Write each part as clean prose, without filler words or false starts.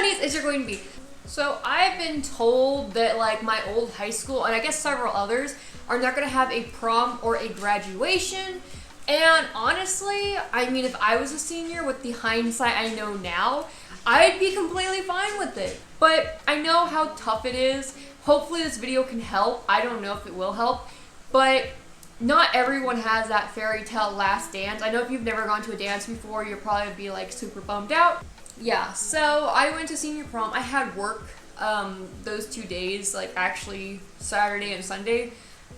funniest is you're going to be. So I've been told that like my old high school, and I guess several others, are not going to have a prom or a graduation. And honestly, I mean, if I was a senior with the hindsight I know now, I'd be completely fine with it. But I know how tough it is. Hopefully this video can help. I don't know if it will help, but not everyone has that fairy tale last dance. I know if you've never gone to a dance before, you'll probably be like super bummed out. Yeah, so I went to senior prom. I had work those 2 days, like actually Saturday and Sunday,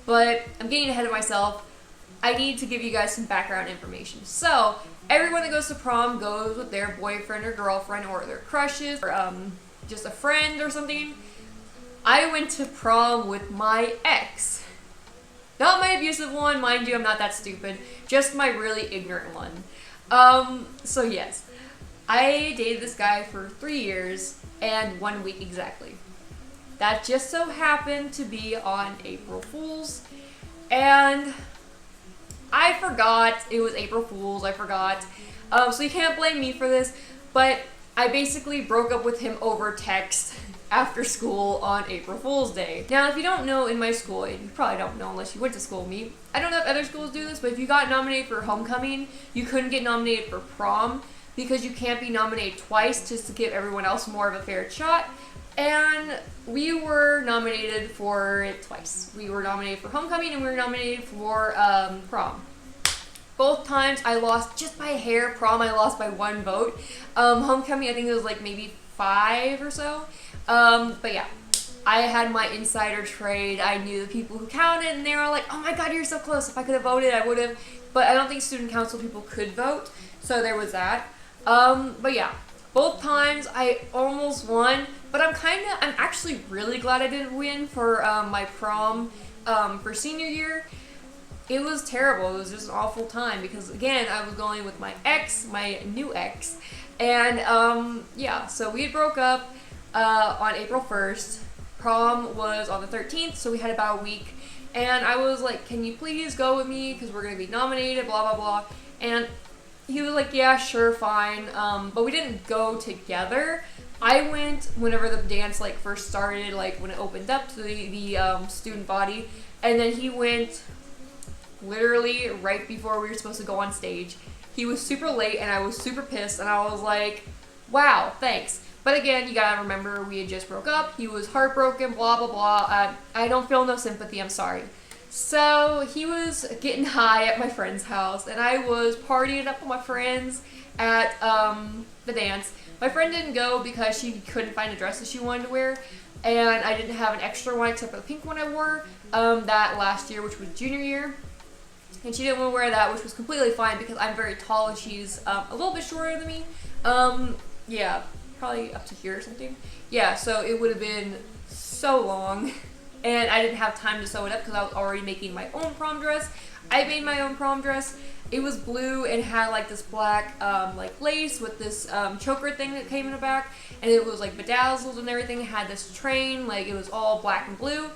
but I'm getting ahead of myself. I need to give you guys some background information. So everyone that goes to prom goes with their boyfriend or girlfriend or their crushes or just a friend or something. I went to prom with my ex. Not my abusive one, mind you, I'm not that stupid. Just my really ignorant one. So yes, I dated this guy for 3 years and 1 week exactly. That just so happened to be on April Fool's, and I forgot it was April Fool's, I forgot. So you can't blame me for this, but I basically broke up with him over text after school on April Fool's Day. Now, if you don't know, in my school, and you probably don't know unless you went to school with me, I don't know if other schools do this, but if you got nominated for homecoming, you couldn't get nominated for prom because you can't be nominated twice just to give everyone else more of a fair shot. And we were nominated for it twice. We were nominated for homecoming and we were nominated for prom. Both times I lost just by a hair. Prom I lost by 1 vote. Homecoming I think it was like maybe 5 or so. But yeah, I had my insider trade. I knew the people who counted and they were like, oh my god, you're so close. If I could have voted, I would have. But I don't think student council people could vote. So there was that. But yeah, both times I almost won. But I'm actually really glad I didn't win for my prom for senior year. It was terrible. It was just an awful time because, again, I was going with my ex, my new ex. And, yeah, so we broke up on April 1st. Prom was on the 13th, so we had about a week. And I was like, can you please go with me because we're going to be nominated, blah, blah, blah. And he was like, yeah, sure, fine. But we didn't go together. I went whenever the dance like first started, like when it opened up to the student body, and then he went literally right before we were supposed to go on stage. He was super late and I was super pissed and I was like, wow, thanks. But again, you gotta remember we had just broke up. He was heartbroken, blah, blah, blah. I don't feel no sympathy, I'm sorry. So he was getting high at my friend's house and I was partying up with my friends at the dance. My friend didn't go because she couldn't find a dress that she wanted to wear, and I didn't have an extra one except for the pink one I wore that last year, which was junior year, and she didn't want to wear that, which was completely fine because I'm very tall and she's a little bit shorter than me. Yeah, probably up to here or something. Yeah, so it would have been so long, and I didn't have time to sew it up because I was already making my own prom dress. I made my own prom dress. It was blue and had like this black like lace with this choker thing that came in the back, and it was like bedazzled and everything. It had this train, like it was all black and blue,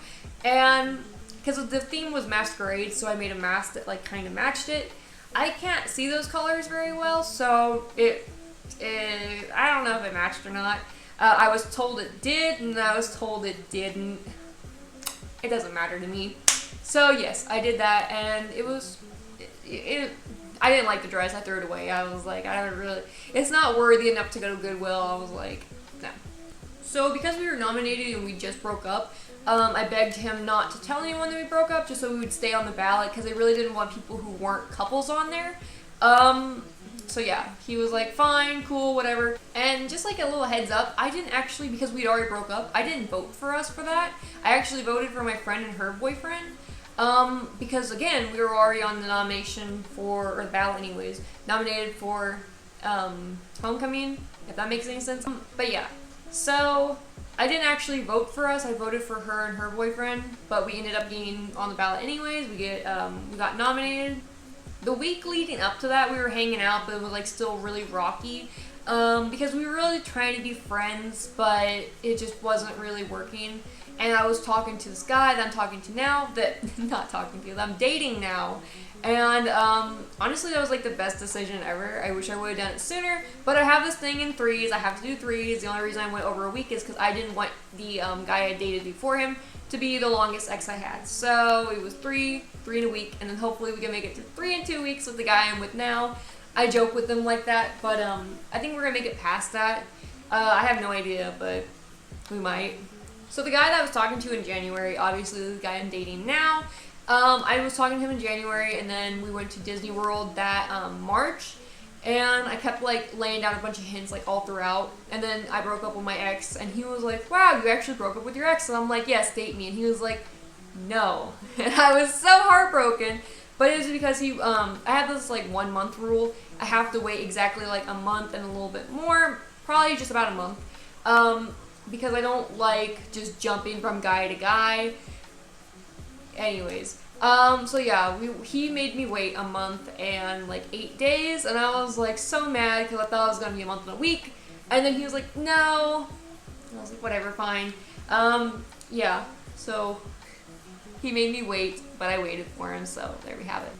and because the theme was masquerade, so I made a mask that like kind of matched it. I can't see those colors very well, so I don't know if it matched or not. I was told it did, and I was told it didn't. It doesn't matter to me. So yes, I did that, and it was. I didn't like the dress. I threw it away. I was like, it's not worthy enough to go to Goodwill. I was like, no. So because we were nominated and we just broke up, I begged him not to tell anyone that we broke up just so we would stay on the ballot because I really didn't want people who weren't couples on there. So yeah, he was like, fine, cool, whatever. And just like a little heads up, I didn't actually, because we'd already broke up, I didn't vote for us for that. I actually voted for my friend and her boyfriend. Because again, we were already on the nomination for, or the ballot anyways, nominated for, homecoming, if that makes any sense. But yeah, so I didn't actually vote for us. I voted for her and her boyfriend, but we ended up getting on the ballot anyways. We got nominated. The week leading up to that, we were hanging out, but it was like still really rocky. because we were really trying to be friends, but it just wasn't really working. And I was talking to this guy that I'm talking to now, not talking to, that I'm dating now. And honestly, that was like the best decision ever. I wish I would have done it sooner, but I have this thing in threes. I have to do threes. The only reason I went over a week is because I didn't want the guy I dated before him to be the longest ex I had. So it was three in a week, and then hopefully we can make it to 3 in 2 weeks with the guy I'm with now. I joke with them like that, but I think we're gonna make it past that. I have no idea, but we might. So the guy that I was talking to in January, obviously the guy I'm dating now, I was talking to him in January, and then we went to Disney World that March, and I kept like laying down a bunch of hints like all throughout, and then I broke up with my ex, and he was like, wow, you actually broke up with your ex? And I'm like, yes, date me. And he was like, no. And I was so heartbroken, but it was because I have this like 1 month rule. I have to wait exactly like a month and a little bit more, probably just about a month, because I don't like just jumping from guy to guy. Anyways, so yeah, he made me wait a month and like 8 days, and I was like so mad because I thought it was gonna be a month and a week, and then he was like, no. And I was like, whatever, fine. Yeah, so he made me wait, but I waited for him, so there we have it.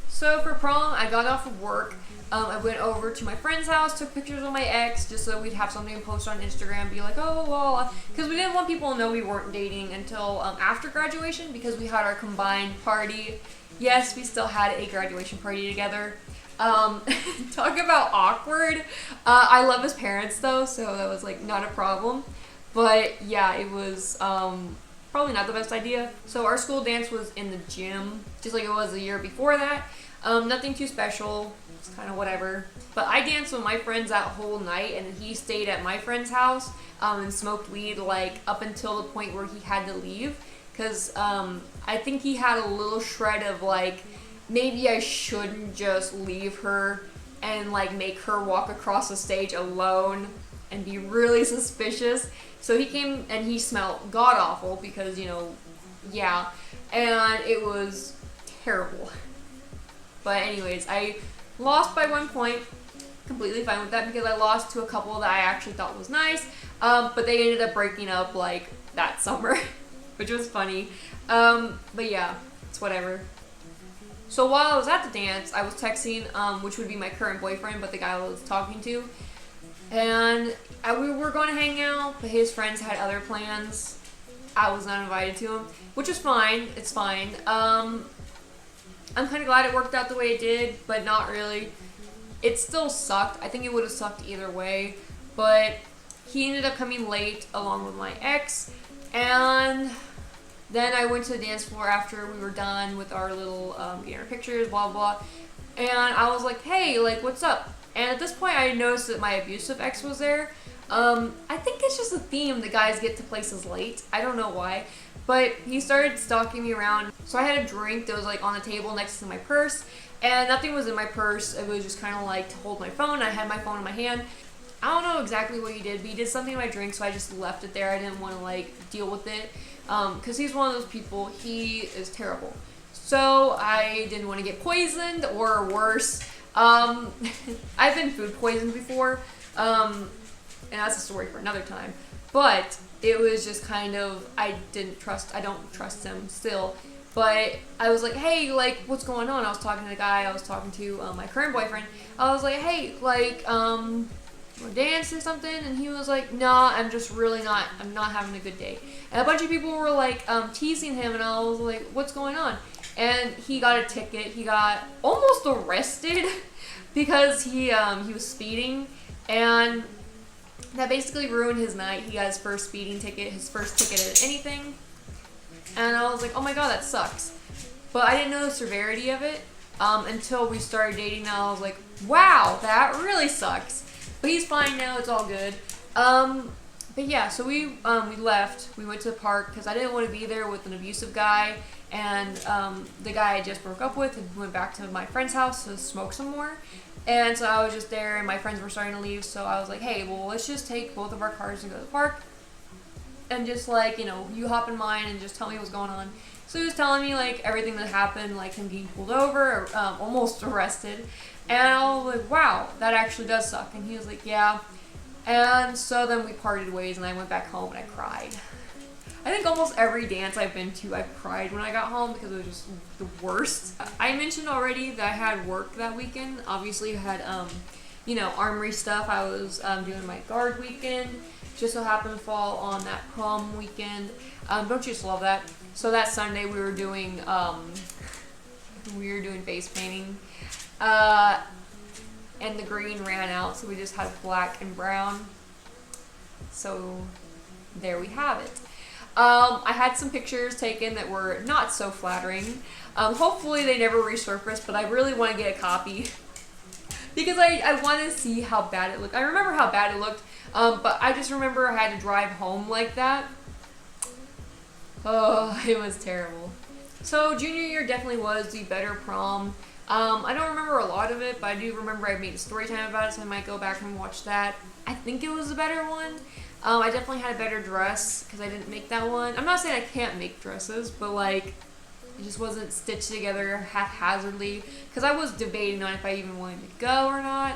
So for prom, I got off of work. I went over to my friend's house, took pictures of my ex, just so we'd have something to post on Instagram, be like, oh, well, because we didn't want people to know we weren't dating until after graduation, because we had our combined party. Yes, we still had a graduation party together. Talk about awkward. I love his parents, though, so that was, like, not a problem. But, yeah, it was probably not the best idea. So our school dance was in the gym, just like it was the year before that. Nothing too special. It's kind of whatever. But I danced with my friends that whole night, and he stayed at my friend's house and smoked weed like up until the point where he had to leave. Because I think he had a little shred of like, maybe I shouldn't just leave her and like make her walk across the stage alone and be really suspicious. So he came and he smelled god awful because, you know, yeah. And it was terrible. But anyways, I lost by 1 point, completely fine with that because I lost to a couple that I actually thought was nice, but they ended up breaking up like that summer, which was funny. But yeah, it's whatever. So while I was at the dance, I was texting, which would be my current boyfriend, but the guy I was talking to, and we were going to hang out, but his friends had other plans. I was not invited to them, which is fine. It's fine. I'm kind of glad it worked out the way it did, but not really. It still sucked. I think it would have sucked either way, but he ended up coming late along with my ex, and then I went to the dance floor after we were done with our little getting our pictures, blah, blah, and I was like, hey, like, what's up? And at this point, I noticed that my abusive ex was there. I think it's just a theme, the guys get to places late. I don't know why. But he started stalking me around. So I had a drink that was like on the table next to my purse, and nothing was in my purse. It was just kind of like to hold my phone. I had my phone in my hand. I don't know exactly what he did, but he did something to my drink, so I just left it there. I didn't want to like deal with it because he's one of those people. He is terrible. So I didn't want to get poisoned or worse. I've been food poisoned before, and that's a story for another time. But it was just kind of, I don't trust him still. But I was like, hey, like, what's going on? I was talking to the guy I was talking to, my current boyfriend. I was like, hey, like, wanna dance or something? And he was like, nah, I'm not having a good day. And a bunch of people were like, teasing him, and I was like, what's going on? And he got a ticket. He got almost arrested because he was speeding, and that basically ruined his night. He got his first speeding ticket, his first ticket at anything. And I was like, oh my god, that sucks. But I didn't know the severity of it until we started dating. Now I was like, wow, that really sucks. But he's fine now, it's all good. But yeah, so we left. We went to the park because I didn't want to be there with an abusive guy. And the guy I just broke up with, and went back to my friend's house to smoke some more. And so I was just there, and my friends were starting to leave, so I was like, hey, well, let's just take both of our cars and go to the park, and just, like, you know, you hop in mine and just tell me what's going on. So he was telling me, like, everything that happened, like him being pulled over, or, almost arrested, And I was like, wow, that actually does suck. And he was like, yeah. And so then we parted ways and I went back home and I cried. I think almost every dance I've been to, I cried when I got home because it was just the worst. I mentioned already that I had work that weekend. Obviously, I had, you know, armory stuff. I was doing my guard weekend. Just so happened to fall on that prom weekend. Don't you just love that? So that Sunday we were doing face painting. And the green ran out, so we just had black and brown. So there we have it. I had some pictures taken that were not so flattering. Hopefully they never resurface, but I really want to get a copy because I want to see how bad it looked. I remember how bad it looked, but I just remember I had to drive home like that. Oh, it was terrible. So junior year definitely was the better prom. I don't remember a lot of it, but I do remember I made a story time about it, so I might go back and watch that. I think it was a better one. I definitely had a better dress because I didn't make that one. I'm not saying I can't make dresses, but like it just wasn't stitched together haphazardly because I was debating on if I even wanted to go or not.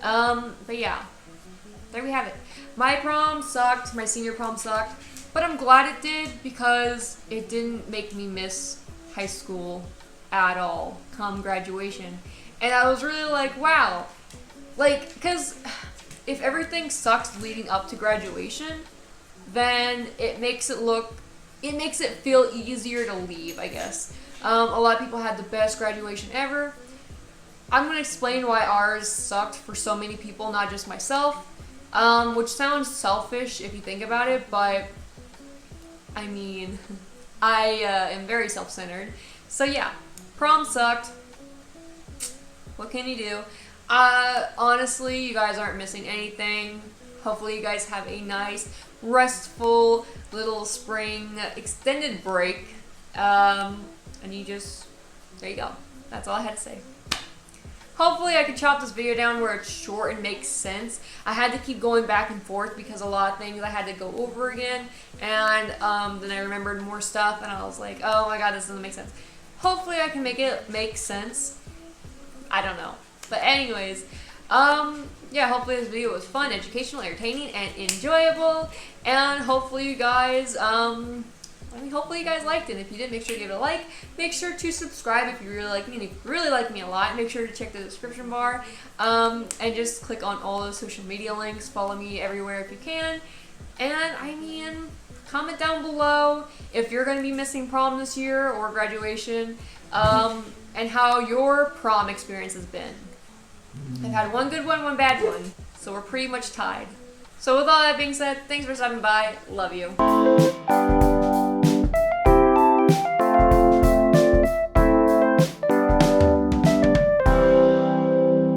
But yeah, there we have it. My prom sucked. My senior prom sucked, but I'm glad it did because it didn't make me miss high school at all come graduation. And I was really like, wow, like, because if everything sucks leading up to graduation, then it makes it feel easier to leave, I guess. A lot of people had the best graduation ever. I'm going to explain why ours sucked for so many people, not just myself, which sounds selfish if you think about it, but I mean, I am very self-centered. So yeah, prom sucked. What can you do? Honestly, you guys aren't missing anything. Hopefully you guys have a nice, restful little spring extended break. And you just, there you go. That's all I had to say. Hopefully I can chop this video down where it's short and makes sense. I had to keep going back and forth because a lot of things I had to go over again. And then I remembered more stuff and I was like, oh my god, this doesn't make sense. Hopefully I can make it make sense. I don't know. But anyways, yeah, hopefully this video was fun, educational, entertaining, and enjoyable. And hopefully you guys, hopefully you guys liked it. If you did, make sure to give it a like. Make sure to subscribe if you really like me. And if you really like me a lot, make sure to check the description bar. And just click on all the social media links. Follow me everywhere if you can. And I mean, comment down below if you're going to be missing prom this year or graduation. And how your prom experience has been. I've had one good one bad one. So we're pretty much tied. So with all that being said, thanks for stopping by. Love you.